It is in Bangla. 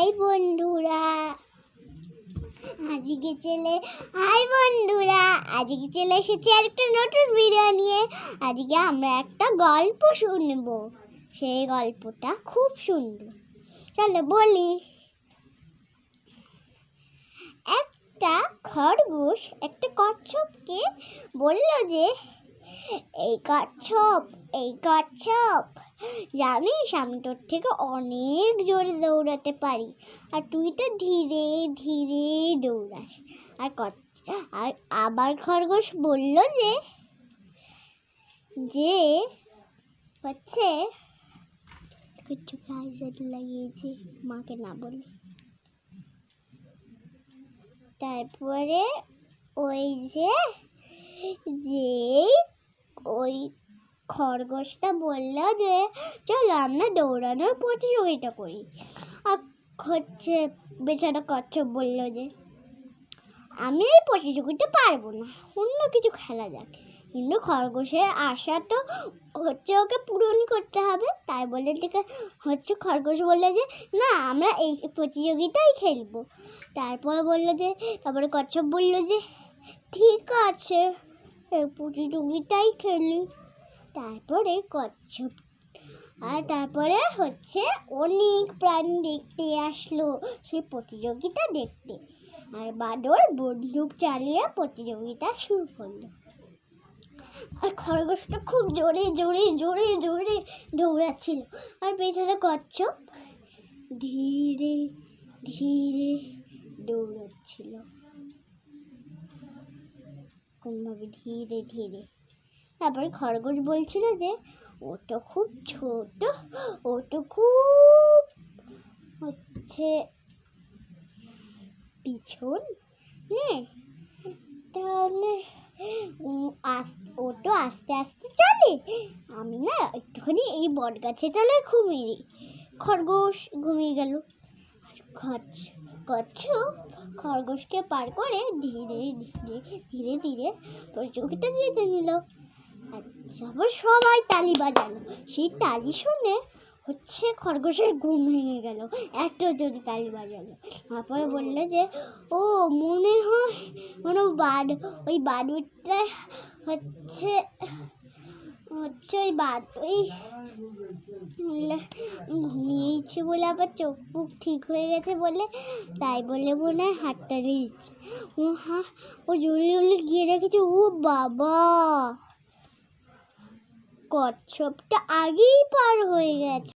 হাই বন্ধুরা আজকে চলে হাই বন্ধুরা আজকে চলে এসেছি আরেকটা নতুন ভিডিও নিয়ে। আজকে আমরা একটা গল্প শুনবো, সেই গল্পটা খুব সুন্দর। চলো বলি। একটা খরগোশ একটা কচ্ছপকে বলল যে, এই কচ্ছপ জানিস আমি তোর থেকে অনেক জোরে দৌড়াতে পারি, আর তুই তো ধীরে ধীরে দৌড়াস। আর আবার খরগোশ বলল যে যে হচ্ছে কিছু লাগিয়েছে, মাকে না বলে। তারপরে ওই যে ওই খরগোশটা বলল যে চলো আমরা দৌড়ানোর প্রতিযোগিতা করি। আর হচ্ছে বেচারা কচ্ছপ বলল যে আমি এই প্রতিযোগিতা পারবো না, অন্য কিছু খেলা যাক। কিন্তু খরগোশের আশা তো হচ্ছে ওকে পূরণ করতে হবে, তাই বলে হচ্ছে খরগোশ বললো যে না আমরা এই প্রতিযোগিতাই খেলবো। তারপরে কচ্ছপ বলল যে ঠিক আছে এই প্রতিযোগিতাই খেলি। তারপরে হচ্ছে অনেক প্রাণী দেখতে আসলো সেই প্রতিযোগিতা দেখতে। আর বাদর বন্দুক চালিয়ে প্রতিযোগিতা শুরু করলো। আর খরগোশটা খুব জোরে জোরে জোরে জোরে দৌড়াচ্ছিল, আর বেচারা কচ্ছপ ধীরে ধীরে দৌড়াচ্ছিল, কোনভাবে ধীরে ধীরে। তারপরে খরগোশ বলছিল যে ও তো খুব ছোট, ও তো খুব হচ্ছে পিছন, তাহলে ও তো আস্তে আস্তে চলে, আমি না একটুখানি এই বট গাছের তলায় ঘুমিয়ে। খরগোশ ঘুমিয়ে গেল। কচ্ছপ খরগোশকে পার করে ধীরে ধীরে ধীরে ধীরে প্রতিযোগিতা জিতে নিল। তারপর সবাই তালি বাজালো। সেই তালি শুনে হচ্ছে খরগোশের ঘুম ভেঙে গেল, এত জোরে তালি বাজালো। তারপরে বললো যে ও মনে হয় ওই বাদুড়টা হচ্ছে ঘুমিয়েছে বলে আবার চোখ মুখ ঠিক হয়ে গেছে বলে, তাই বলে মনে হয় হাততালি দিচ্ছে। ও জোরে জোরে গিয়ে রেখেছে। ও বাবা, কচ্ছপটা আগেই পার হয়ে গেছে।